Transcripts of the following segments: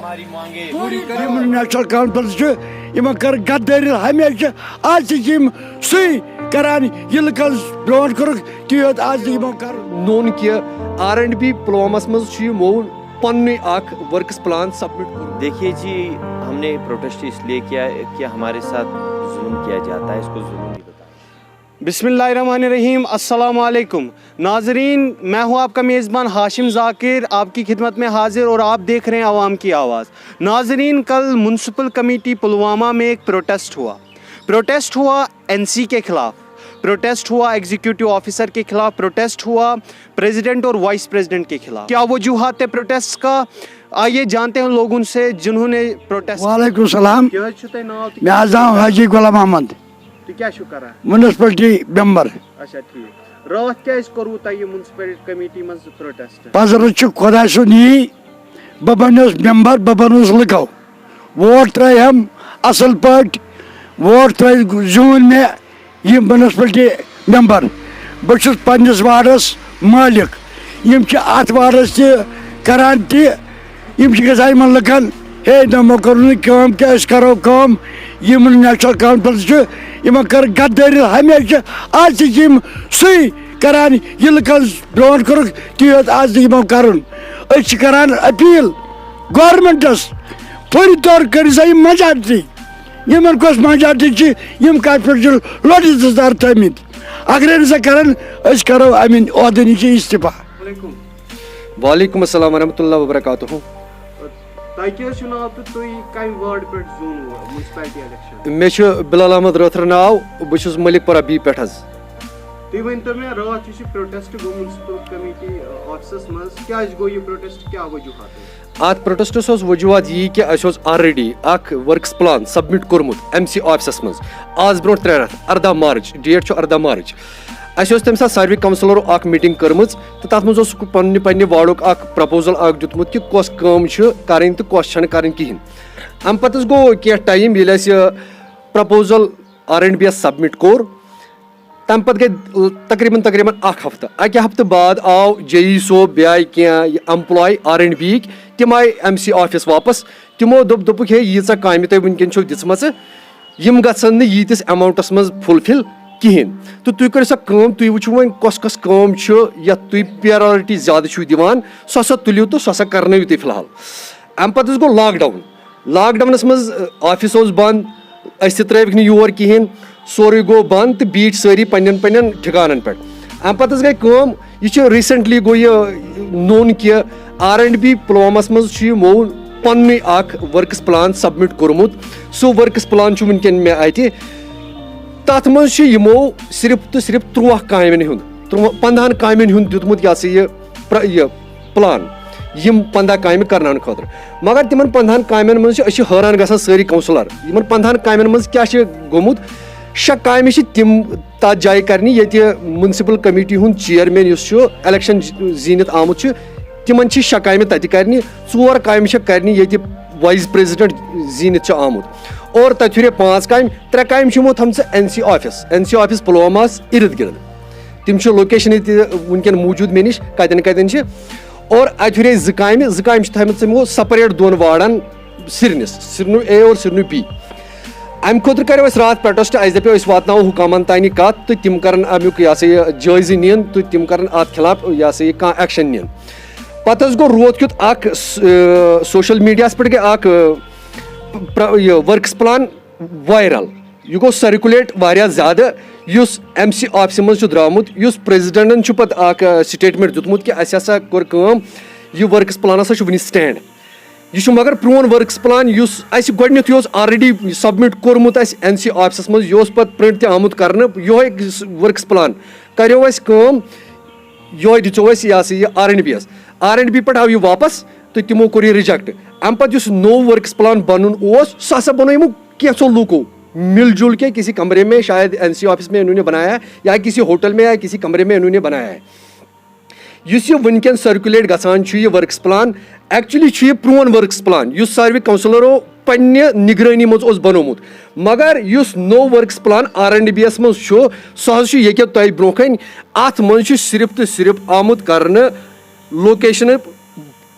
National conference کر غداری ہمیشہ آج سی کران یہ برونٹ کورک تی آج کر نون کہ R&B پلوامس مز پن اخ ورکس پلان سبمٹ کور. دیکھیے جی ہم نے پروٹیسٹ اس لیے کیا ہے کہ ہمارے ساتھ ظلم کیا جاتا ہے, اس کو ظلم نہیں بتائیں. بسم اللہ الرحمن الرحیم. السلام علیکم ناظرین, میں ہوں آپ کا میزبان ہاشم ذاکر, آپ کی خدمت میں حاضر اور آپ دیکھ رہے ہیں عوام کی آواز. ناظرین, کل میونسپل کمیٹی پلوامہ میں ایک پروٹیسٹ ہوا NC کے خلاف, پروٹیسٹ ہوا ایگزیکیوٹیو آفیسر کے خلاف, پروٹیسٹ ہوا پریزیڈنٹ اور وائس پریزیڈنٹ کے خلاف. کیا وجوہات ہے پروٹیسٹ کا, آئیے جانتے ہیں لوگوں سے جنہوں نے پروٹیسٹ. وعلیکم السلام, میں نام حاجی غلام محمد, کیا شکر ہے میونسپلٹی ممبر. اچھا ٹھیک, رات کیا کرو تہ یہ میونسپل کمیٹی مز پروٹیسٹ؟ پزر خدا سن یہ بہ بنس ممبر, بہ بنس لکو, ووٹ ترہم اصل پٹ, ووٹ تر زون میں یہ میونسپلٹی ممبر. بہت پنس وارڈس مالک, ات وارڈس تران تم لکن ہے نمو کم کہ کرو کم. نیشنل کانفرنس کر غداری ہمیشہ آج سی کران یہ برونٹ کورک تی آج کرن. کران اپیل گورمنٹس پوری طور کر سا یہ میجارٹی, کس میجارٹی کت پہ لوٹس دار تھمت. اگر نسا کران کرو امن عہدے نش استعفا. وعلیکم السلام ورحمۃ اللہ وبرکاتہ. مے بلال احمد رٲتھر ناو, بہٕ ملک پورہ بی پہ. تُہۍ ؤنۍتو مےٚ راتھ یُس یہِ پروٹیسٹ گوٚو میونسپل کمیٹی آفسس منٛز, کیٛازِ گوٚو یہِ پروٹیسٹ, کیٛاہ وجوہات؟ ات پروٹیسٹس وجوہات یہ کہ اس آلریڈی اخ ورکس پلان سبمٹ کورمت MC آفسس مز آز برو 3 رٮ۪تھ 18 مارچ, ڈیٹ 18 مارچ. اس تمہ سات ساروی کونسلرو اخ میٹنگ کرمز تو تر مز پنہ واڑک اخ پرپوزل اخ دیتمت کہ کس کام کریں تو کس چھنہ کریں کہین. ام پتہ گو کی ٹائم ییٚلہِ اَسہِ پرپوزل R&B سبمٹ کور, تمہ پتہ گئی تقریباً اخ ہفتہ. اکہ ہفتہ بعد آو JE صوب, بیٚیہِ کی ایمپلاے R&B تم آئی MC آفس واپس. تمو دوٚپُکھ ہے ییٖژاہ کامہِ تۄہہِ وٕنکٮ۪ن چھو دِژمژٕ یِم گژھن نہٕ ییٖتِس ایماونٹس منٛز فُلفل کہین. تو تُہۍ کٔرِو سا کٲم, تُہۍ وٕچھِو وۄنۍ کۄس کٲم چھِ یتھ تُہۍ پریارٹی زیادٕ چھِو دِوان, سۄ ہسا تُلِو تہٕ سۄ ہسا کرنٲیِو تُہۍ فی الحال. امہِ پتہٕ گوٚو لاک ڈاوُن. لاک ڈاونس منٛز آفس اوس بنٛد, أسۍ تہِ ترٲوِکھ نہٕ یور کہیٖنۍ, سورُے گوٚو بنٛد تہٕ بیٖٹھۍ سٲری پنٕنٮ۪ن ٹھِکانن پٮ۪ٹھ. امہِ پتہٕ گٔے کٲم, یہِ چھُ ریٖسنٹلی گوٚو یہِ نوٚن کہ R&B پُلوامس منٛز چھُ یِمو پنُنُے اکھ ورکس پلان سبمٹ کوٚرمُت. سُہ ورکس پلان چھُ وٕنکٮ۪ن مےٚ اتہِ. تتھ منٛز چھُ یِمو صرف تہٕ صرف 13 کامٮ۪ن ہُنٛد 15 کامٮ۪ن ہُنٛد دیُتمُت یہ سا یہ پلان, یم 15 کامہِ کرناونہٕ خٲطرٕ. مگر تمن 15 کامٮ۪ن منٛز چھِ أسۍ چھِ حٲران گژھان سٲری کونسلر, یمن 15 کامٮ۪ن منٛز کیاہ چھُ گوٚمُت. 6 کامہِ چھِ تِم تتھ جایہِ کرنہِ ییٚتہِ میونسپل کمیٹی ہُنٛد چیئرمین یُس چھُ الیکشن زیٖنِتھ آمُت چھُ, تِمن چھِ 6 کامہِ تتہِ کرنہِ. 4 کامہِ چھِ کرنہِ ییٚتہِ وایس پریزیڈنٹ زیٖنِتھ چھُ آمُت, اور تتہِ ہُرے 5 کامہِ. 3 کامہِ چھِ یِمو تھامژٕ NC آفس پُلواماہس ارد گرد. تِم چھِ لوکیشن تہِ وٕنکٮ۪ن موٗجوٗد مےٚ نِش کتٮ۪ن چھِ. اور اتہِ ہُرے 2 کامہِ چھِ تھٲیمٕژ یِمو سپریٹ 2 وارڈن سرنو A اور سرنو B. امہِ خٲطرٕ کریو اَسہِ راتھ پروٹیسٹ. اَسہِ دپیو أسۍ واتناوو حُکامن تانۍ یہِ کتھ تہٕ تِم کرن امیُک یہ سا یہِ جٲیزٕ نِن تہٕ تِم کرن اتھ خلاف یہ سا یہِ کانٛہہ ایکشن نِن. پتہٕ حظ گوٚو روت کیُتھ اکھ سوشل میڈیاہس پٮ۪ٹھ گٔے اکھ ورکس پلان وائرل. یہ گوٚو سرکولیٹ واریاہ زیادٕ, یُس MC آفسہِ منٛز چھُ درٛامُت, یُس پریزیڈنٹن چھُ پتہٕ اکھ سٹیٹمنٹ دیُتمُت کہ اَسہِ ہسا کوٚر کٲم, یہِ ورکس پلان ہسا چھُ وُنہِ سٹینڈ. یہ مگر پرون ورکس پلان یُس اَسہِ گۄڈٕنیتھٕے اوس آلریڈی سبمٹ کوٚرمُت اَسہِ NC آفسس منٛز, یہِ اوس پتہٕ پرنٹ تہِ آمُت کرنہٕ. یِہوے ورکس پلان کریو اَسہِ کٲم, یِہوے دِژو اَسہِ یہ سا یہِ R&B پٮ۪ٹھ آو یہِ واپس تہٕ تِمو کوٚر یہِ رِجیکٹ. امہِ پتہٕ یُس نوٚو ورکس پلان بنُن اوس سُہ ہسا بنوو یِمو کینٛژھو لوٗکو مل جل کے کسی کمرے میں, شاید NC آفس میں انہوں نے بنایا ہے یا کسی ہوٹل میں یا کسی کمرے میں انہوں نے بنایا ہے. یُس یہِ وٕنکٮ۪ن سرکولیٹ گژھان چھُ یہِ ورکس پلان, ایکچُلی چھُ یہِ پرون ورکس پلان یُس ساروی کونسلرو پننہِ نگرٲنی منٛز اوس بنومُت. مگر یُس نوٚو ورکس پلان R&B یس منٛز چھُ سُہ حظ چھُ ییٚکیاہ تۄہہِ برونٛہہ کَنۍ. اتھ منٛز چھُ صرف تہٕ صرف آمُت کرنہٕ لوکیشنہٕ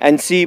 NC